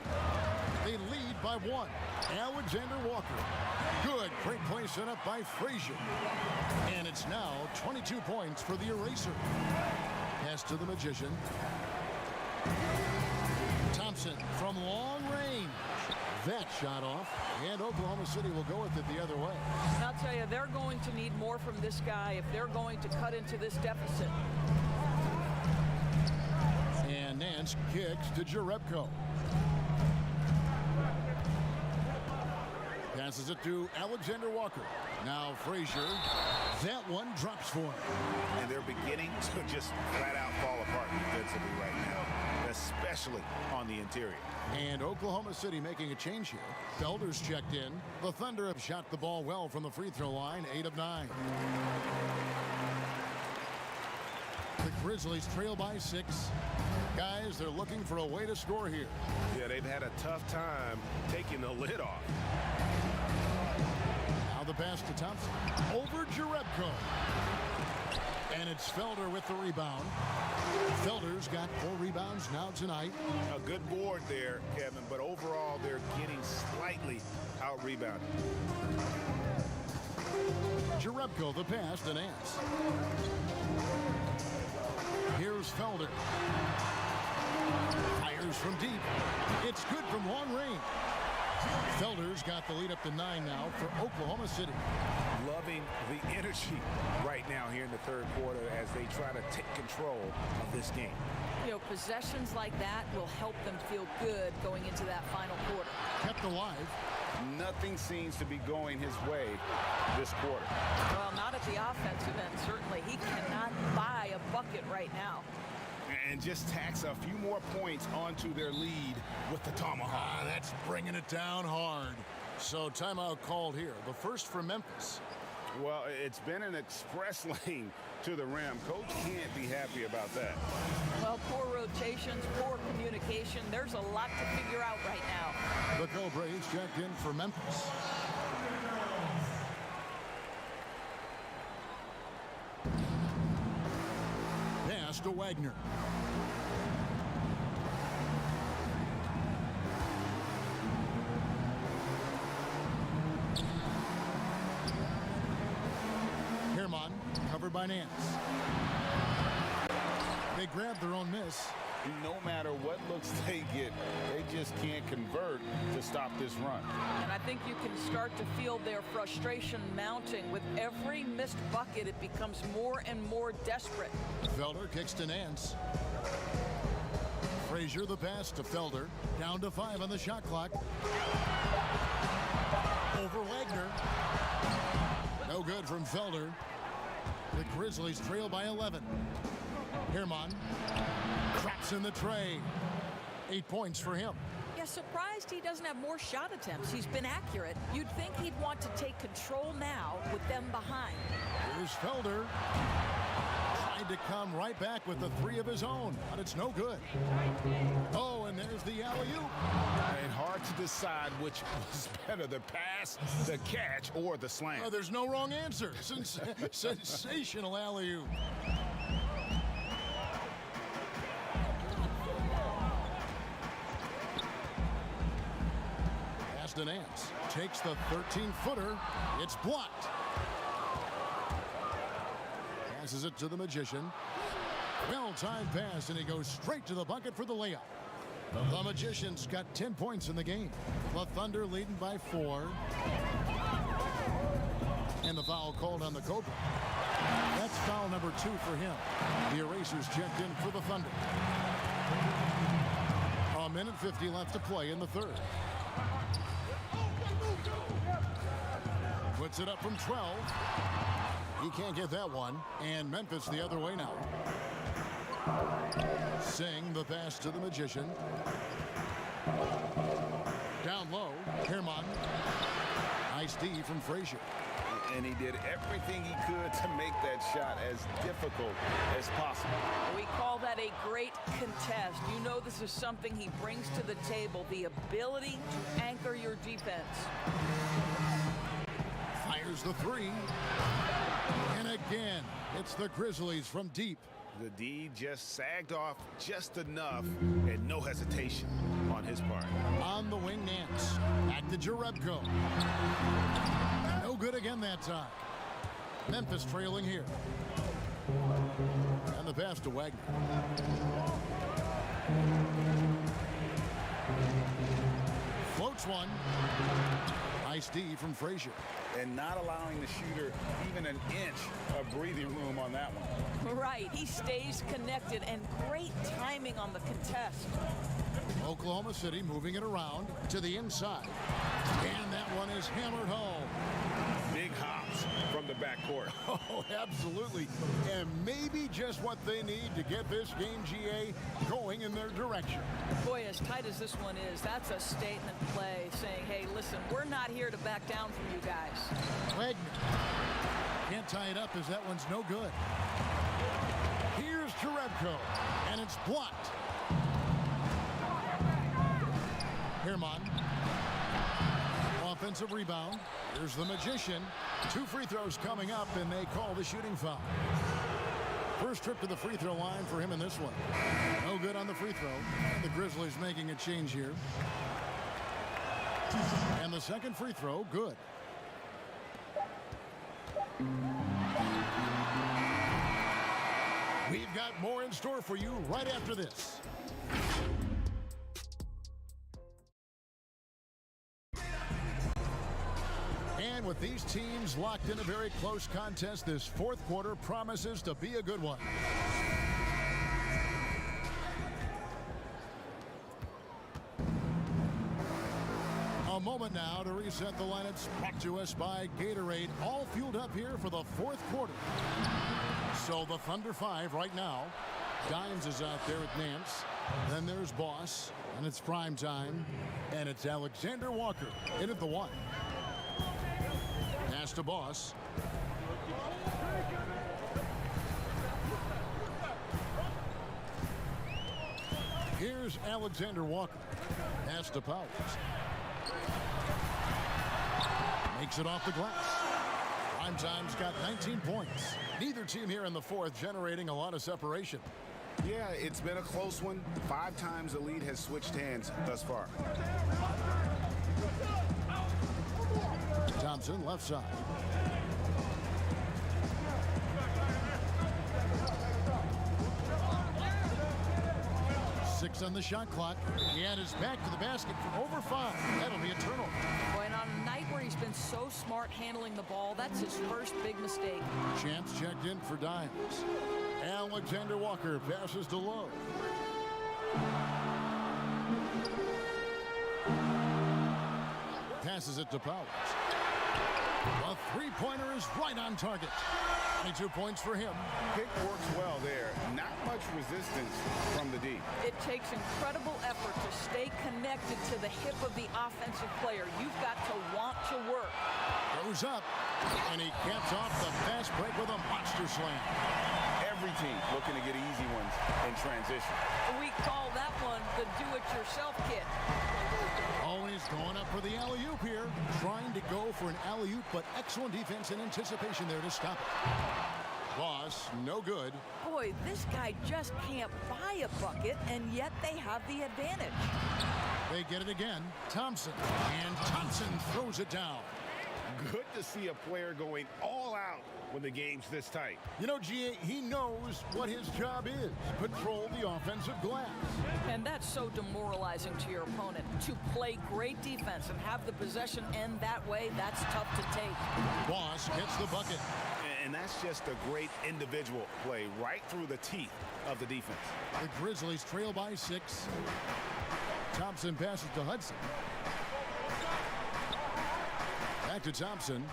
S1: They lead by 1. Alexander Walker. Good. Great play set up by Frazier. And it's now 22 points for the eraser. Pass to the Magician. Thompson from long range. That shot off, and Oklahoma City will go with it the other way.
S3: And I'll tell you, they're going to need more from this guy if they're going to cut into this deficit.
S1: And Nance kicks to Jerebko. Passes it to Alexander Walker. Now Frazier. That one drops for him.
S4: And they're beginning to just flat out fall apart defensively right now, especially on the interior.
S1: And Oklahoma City making a change here. Felder's checked in. The Thunder have shot the ball well from the free throw line, 8 of 9. The Grizzlies trail by 6. Guys, they're looking for a way to score here.
S4: Yeah, they've had a tough time taking the lid off.
S1: Now the pass to Thompson. Over Jerebko. And it's Felder with the rebound. Felder's got 4 rebounds now tonight.
S5: A good board there, Kevin, but overall they're getting slightly out-rebounded.
S1: Jerebko the pass to Nance. Here's Felder. Fires from deep. It's good from long range. Felder's got the lead up to 9 now for Oklahoma City.
S5: Loving the energy right now here in the third quarter as they try to take control of this game.
S3: You know, possessions like that will help them feel good going into that final quarter.
S1: Kept alive.
S5: Nothing seems to be going his way this quarter.
S3: Well, not at the offensive end, certainly. He cannot buy a bucket right now.
S5: And just tacks a few more points onto their lead with the tomahawk.
S1: That's bringing it down hard. So timeout called here. The first for Memphis.
S5: Well, it's been an express lane to the rim. Coach can't be happy about that.
S3: Well, poor rotations, poor communication. There's a lot to figure out right now.
S1: The Cobras checked in for Memphis. Pass to Wagner. Herman, covered by Nance. They grab their own miss.
S5: No matter what looks they get, they just can't convert to stop this run.
S3: And I think you can start to feel their frustration mounting. With every missed bucket, it becomes more and more desperate.
S1: Felder kicks to Nance. Frazier the pass to Felder. Down to 5 on the shot clock. Over Wagner. No good from Felder. The Grizzlies trail by 11. Herman traps in the tray. 8 points for him.
S3: Yeah, surprised he doesn't have more shot attempts. He's been accurate. You'd think he'd want to take control now with them behind.
S1: Here's Felder. Tried to come right back with the 3 of his own, but it's no good. Oh, and there's the alley-oop.
S5: And hard to decide which was better, the pass, the catch, or the slam.
S1: Oh, there's no wrong answer. Sensational alley-oop. Pass to Nance. Takes the 13-footer. It's blocked. Passes it to the Magician. Well-timed pass, and he goes straight to the bucket for the layup. The Magician's got 10 points in the game. The Thunder leading by 4. And the foul called on the Cobra. That's foul number 2 for him. The Erasers checked in for the Thunder. A minute 50 left to play in the third. Puts it up from 12. He can't get that one. And Memphis the other way now. Singh the pass to the Magician. Down low, Herman. Nice D from Frazier.
S5: And he did everything he could to make that shot as difficult as possible.
S3: We call that a great contest. You know this is something he brings to the table, the ability to anchor your defense.
S1: Fires the 3. And again, it's the Grizzlies from deep.
S5: The D just sagged off just enough and no hesitation on his part.
S1: On the wing, Nance. Back to Jerebko. No good again that time. Memphis trailing here. And the pass to Wagner. Floats one. Nice D from Frazier.
S5: And not allowing the shooter even an inch of breathing room on that one.
S3: Right, he stays connected, and great timing on the contest.
S1: Oklahoma City moving it around to the inside. And that one is hammered home.
S5: Big hops from the backcourt.
S1: Oh, absolutely. And maybe just what they need to get this game, GA, going in their direction.
S3: Boy, as tight as this one is, that's a statement play saying, hey, listen, we're not here to back down from you guys.
S1: Wagner can't tie it up as that one's no good. Here's Jerebko, and it's blocked. Herman. Offensive rebound. Here's the Magician. 2 free throws coming up, and they call the shooting foul. First trip to the free throw line for him in this one. No good on the free throw. And the Grizzlies making a change here. And the second free throw, good. We've got more in store for you right after this. And with these teams locked in a very close contest, this fourth quarter promises to be a good one. A moment now to reset the lineups, brought to us by Gatorade, all fueled up here for the fourth quarter. So the Thunder 5 right now. Dimes is out there with Nance. Then there's Boss, and it's prime time. And it's Alexander Walker in at the 1. Pass to Boss. Here's Alexander Walker. Pass to Powers. Makes it off the glass. Primetime's got 19 points. Neither team here in the fourth generating a lot of separation.
S4: Yeah, it's been a close one. 5 times the lead has switched hands thus far.
S1: Thompson, left side. Six on the shot clock. And is back to the basket for over 5. That'll be a turnover.
S3: Boy, and on a night where he's been so smart handling the ball, that's his first big mistake.
S1: Champs checked in for Dimes. Alexander Walker passes to Lowe. Passes it to Powers. A three-pointer is right on target. 22 points for him.
S5: Pick works well there. Not much resistance from the D.
S3: It takes incredible effort to stay connected to the hip of the offensive player. You've got to want to work.
S1: Goes up, and he caps off the fast break with a monster slam.
S5: Every team looking to get easy ones in transition.
S3: We call that one the do-it-yourself kit.
S1: Always going up for the alley-oop here. Trying to go for an alley-oop, but excellent defense and anticipation there to stop it. Boss, no good.
S3: Boy, this guy just can't buy a bucket, and yet they have the advantage.
S1: They get it again. Thompson. And Thompson throws it down.
S5: Good to see a player going all out when the game's this tight.
S1: You know, GA, he knows what his job is. Control the offensive glass.
S3: And that's so demoralizing to your opponent. To play great defense and have the possession end that way, that's tough to take.
S1: Boss gets the bucket.
S4: And that's just a great individual play right through the teeth of the defense.
S1: The Grizzlies trail by 6. Thompson passes to Hudson. Back to Thompson.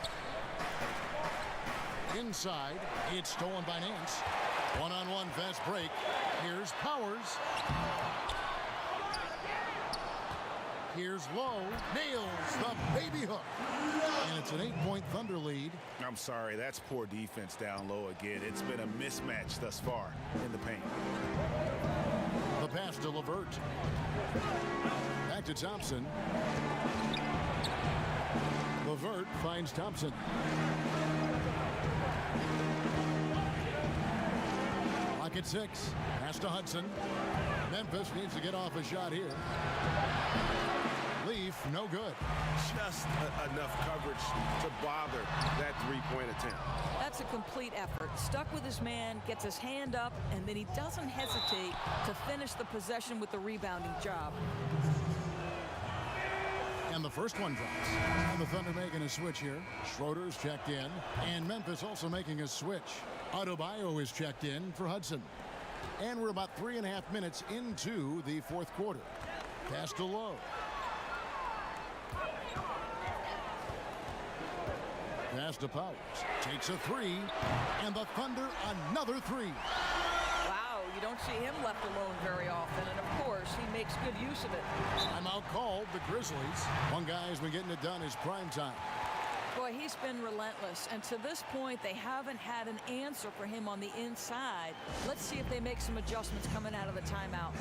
S1: Inside, it's stolen by Nance. One-on-one fast break. Here's Powers. Here's Lowe. Nails the baby hook. And it's an 8-point Thunder lead.
S4: I'm sorry, that's poor defense down low again. It's been a mismatch thus far in the paint.
S1: The pass to LeVert. Back to Thompson. LeVert finds Thompson. Clock at 6. Pass to Hudson. Memphis needs to get off a shot here. Leaf, no good.
S4: Just enough coverage to bother that three-point attempt.
S3: That's a complete effort. Stuck with his man, gets his hand up, and then he doesn't hesitate to finish the possession with the rebounding job.
S1: And the first one drops. And the Thunder making a switch here. Schroeder's checked in. And Memphis also making a switch. Adebayo is checked in for Hudson. And we're about 3.5 minutes into the fourth quarter. Pass to Lowe. Pass to Powers. Takes a 3. And the Thunder another 3.
S3: Wow, you don't see him left alone very often. And of course, he makes good use of it.
S1: Timeout called, the Grizzlies. One guy has been getting it done is prime time.
S3: Boy, he's been relentless. And to this point, they haven't had an answer for him on the inside. Let's see if they make some adjustments coming out of the timeout.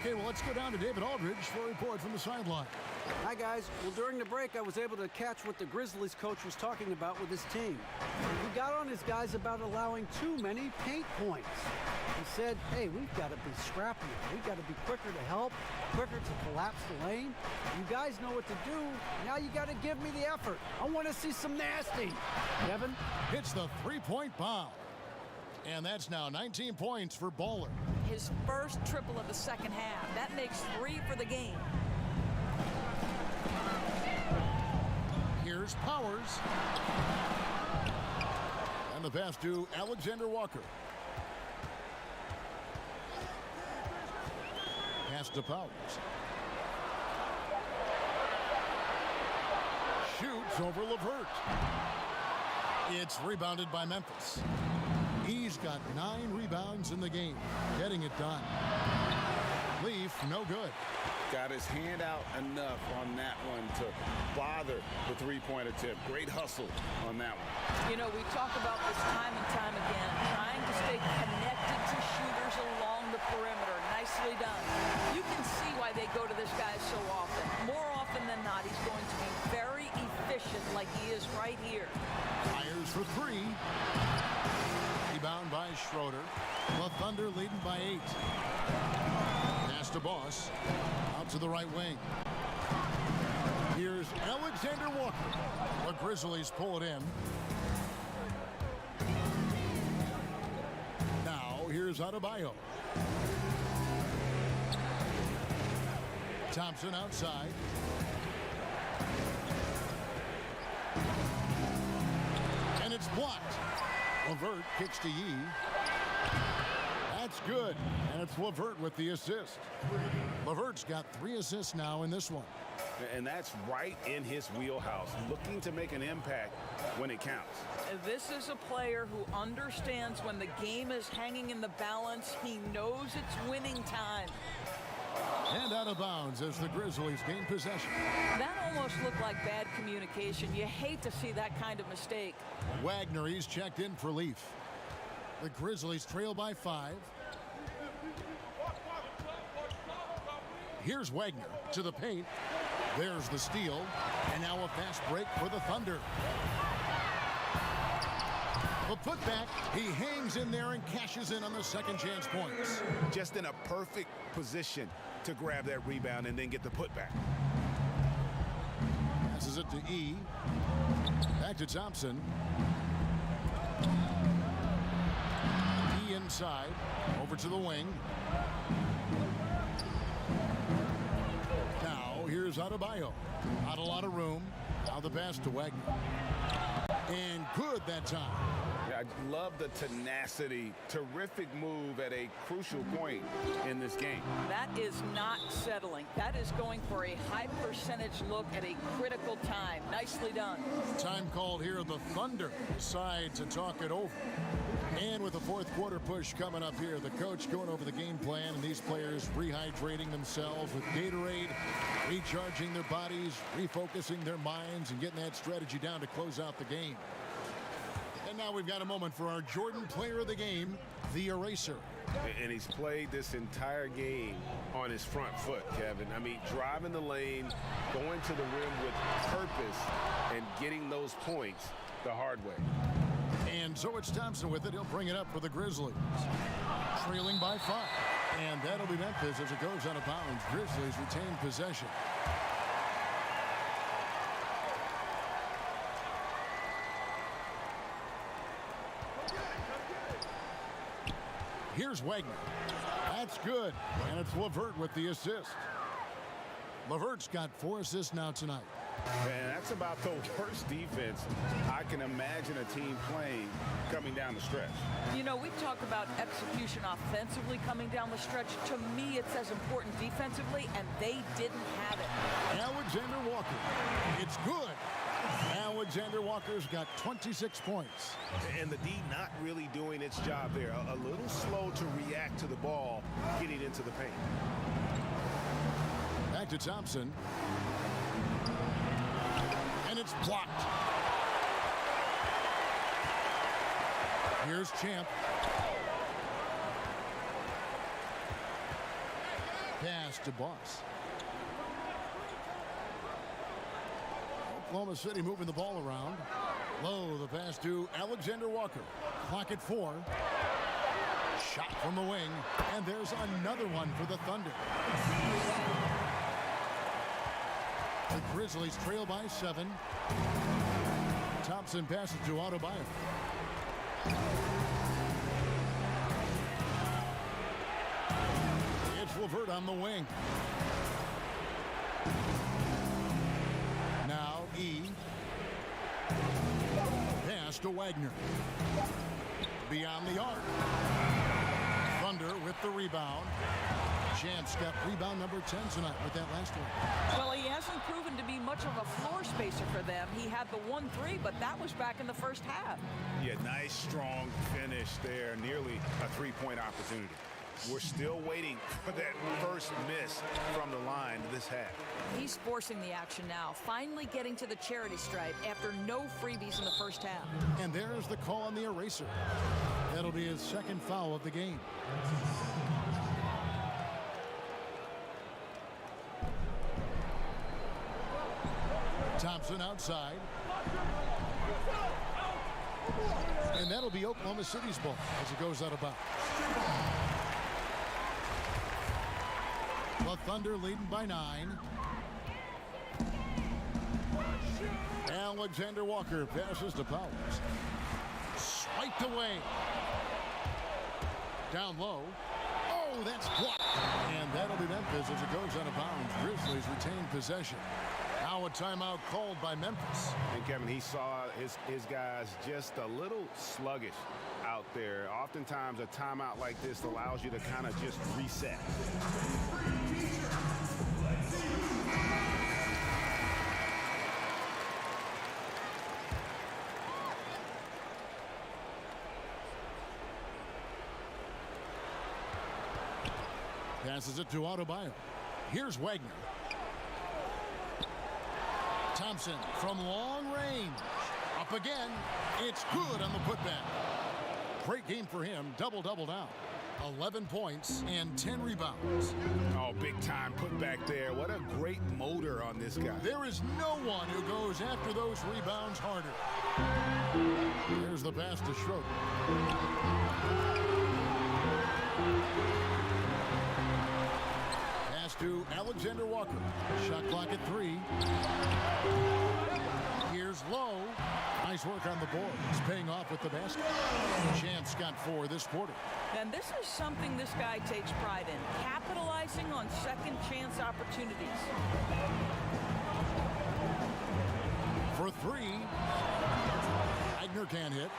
S1: Okay, well, let's go down to David Aldridge for a report from the sideline.
S2: Hi, guys. Well, during the break, I was able to catch what the Grizzlies coach was talking about with his team. He got on his guys about allowing too many paint points. He said, hey, we've got to be scrappier. We've got to be quicker to help, quicker to collapse the lane. You guys know what to do. Now you got to give me the effort. I want to see some nasty. Kevin?
S1: Hits the three-point bomb. And that's now 19 points for Bowler.
S3: His first triple of the second half. That makes 3 for the game.
S1: Here's Powers. And the pass to Alexander Walker. Pass to Powers. Shoots over LeVert. It's rebounded by Memphis. He's got 9 rebounds in the game, getting it done. Leaf, no good.
S5: Got his hand out enough on that one to bother the three-point attempt. Great hustle on that one.
S3: You know, we talk about this time and time again, trying to stay connected to shooters along the perimeter. Nicely done. You can see why they go to this guy so often. More often than not, he's going to be very efficient like he is right here.
S1: Fires for 3. Rebound by Schroeder. The Thunder leading by 8. Pass to Boss. Out to the right wing. Here's Alexander Walker. The Grizzlies pull it in. Now here's Adebayo. Thompson outside. And it's blocked. LeVert kicks to Yee. That's good. And it's LeVert with the assist. LeVert's got 3 assists now in this one.
S5: And that's right in his wheelhouse, looking to make an impact when it counts.
S3: This is a player who understands when the game is hanging in the balance. He knows it's winning time.
S1: And out of bounds as the Grizzlies gain possession.
S3: That almost looked like bad communication. You hate to see that kind of mistake.
S1: Wagner, he's checked in for Leaf. The Grizzlies trail by 5. Here's Wagner to the paint. There's the steal. And now a fast break for the Thunder. The putback, he hangs in there and cashes in on the second chance points.
S4: Just in a perfect position to grab that rebound and then get the putback.
S1: Passes it to E. Back to Thompson. E inside. Over to the wing. Now here's Adebayo. Not a lot of room. Now the pass to Wagner. And good that time.
S5: I love the tenacity. Terrific move at a crucial point in this game.
S3: That is not settling. That is going for a high percentage look at a critical time. Nicely done.
S1: Time called here. The Thunder decide to talk it over. And with the fourth quarter push coming up here, the coach going over the game plan and these players rehydrating themselves with Gatorade, recharging their bodies, refocusing their minds, and getting that strategy down to close out the game. And now we've got a moment for our Jordan player of the game, the Eraser.
S5: And he's played this entire game on his front foot, Kevin. I mean, driving the lane, going to the rim with purpose, and getting those points the hard way.
S1: And so it's Thompson with it. He'll bring it up for the Grizzlies. Trailing by 5. And that'll be Memphis as it goes out of bounds. Grizzlies retain possession. Here's Wagner. That's good. And it's LeVert with the assist. LeVert's got 4 assists now tonight.
S5: And that's about the worst defense I can imagine a team playing coming down the stretch.
S3: You know, we talk about execution offensively coming down the stretch. To me, it's as important defensively, and they didn't have it.
S1: Alexander Walker. It's good. Alexander Walker's got 26 points.
S4: And the D not really doing its job there. A little slow to react to the ball getting into the paint.
S1: Back to Thompson. And it's blocked. Here's Champ. Pass to Boss. Oklahoma City moving the ball around. Low, the pass to Alexander Walker. Clock at 4. Shot from the wing, and there's another one for the Thunder. The Grizzlies trail by 7. Thompson passes to Adebayo. It's LeVert on the wing. Now E. Pass to Wagner. Beyond the arc. Thunder with the rebound. Chance got rebound number 10 tonight with that last one.
S3: Well, he hasn't proven to be much of a floor spacer for them. He had the 1-3, but that was back in the first half.
S5: Yeah, nice, strong finish there. Nearly a three-point opportunity. We're still waiting for that first miss from the line this half.
S3: He's forcing the action now, finally getting to the charity stripe after no freebies in the first half.
S1: And there's the call on the eraser. That'll be his second foul of the game. Thompson outside. And that'll be Oklahoma City's ball as it goes out of bounds. The Thunder leading by 9. Alexander Walker passes to Powers. Swiped away. Down low. Oh, that's blocked. And that'll be Memphis as it goes out of bounds. Grizzlies retain possession. Now a timeout called by Memphis.
S5: And Kevin, he saw his guys just a little sluggish out there. Oftentimes a timeout like this allows you to kind of just reset.
S1: Passes it to Adebayo. Here's Wagner. Thompson from long range. Up again. It's good on the putback. Great game for him. Double-double now. 11 points and 10 rebounds.
S5: Oh, big time putback there. What a great motor on this guy.
S1: There is no one who goes after those rebounds harder. There's the pass to Schroeder. Pass to Alexander Walker. Shot clock at 3. Here's Lowe. Nice work on the board. He's paying off with the basket. Chance got 4 this quarter.
S3: And this is something this guy takes pride in, capitalizing on second chance opportunities.
S1: For 3. Wagner can't hit.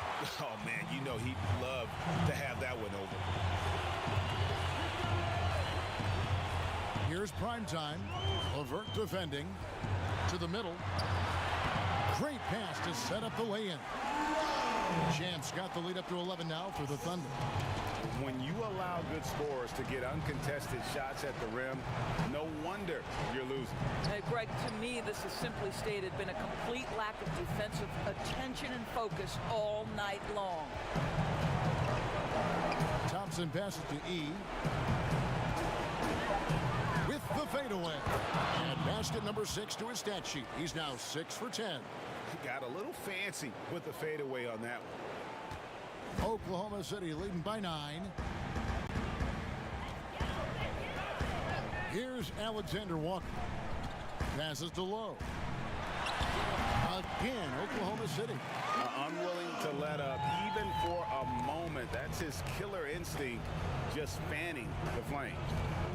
S5: Oh, man, you know he'd love to have that one over.
S1: Here's primetime. LeVert defending. To the middle. Great pass to set up the lay-in. Chance got the lead up to 11 now for the Thunder.
S5: When you allow good scorers to get uncontested shots at the rim, no wonder you're losing.
S3: Greg, to me, this has simply stated been a complete lack of defensive attention and focus all night long.
S1: Thompson passes to E. With the fadeaway. And basket number 6 to his stat sheet. He's now 6 for 10.
S5: Got a little fancy with the fadeaway on that one.
S1: Oklahoma City leading by 9. Here's Alexander Walker. Passes to Lowe. Again, Oklahoma City.
S5: Unwilling to let up even for a moment. That's his killer instinct, just fanning the flame.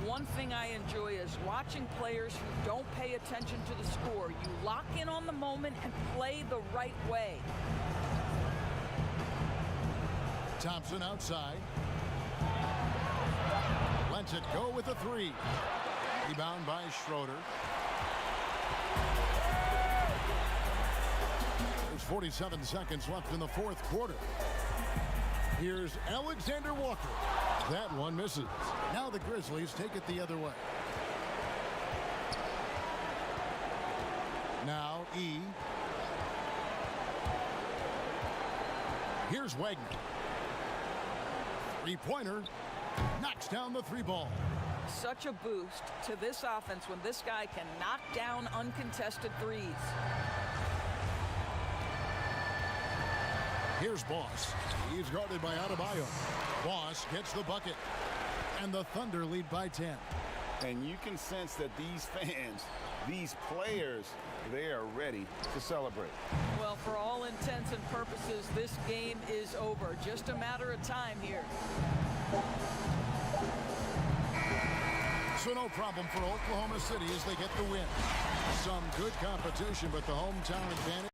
S3: One thing I enjoy is watching players who don't pay attention to the score. You lock in on the moment and play the right way.
S1: Thompson outside. Lets it go with a 3. Rebound by Schroeder. There's 47 seconds left in the fourth quarter. Here's Alexander Walker. That one misses. Now the Grizzlies take it the other way. Now E. Here's Wagner. Three-pointer. Knocks down the 3 ball.
S3: Such a boost to this offense when this guy can knock down uncontested threes.
S1: Here's Boss. He's guarded by Adebayo. Boss gets the bucket. And the Thunder lead by 10.
S5: And you can sense that these fans, these players, they are ready to celebrate.
S3: Well, for all intents and purposes, this game is over. Just a matter of time here.
S1: So no problem for Oklahoma City as they get the win. Some good competition, but the hometown advantage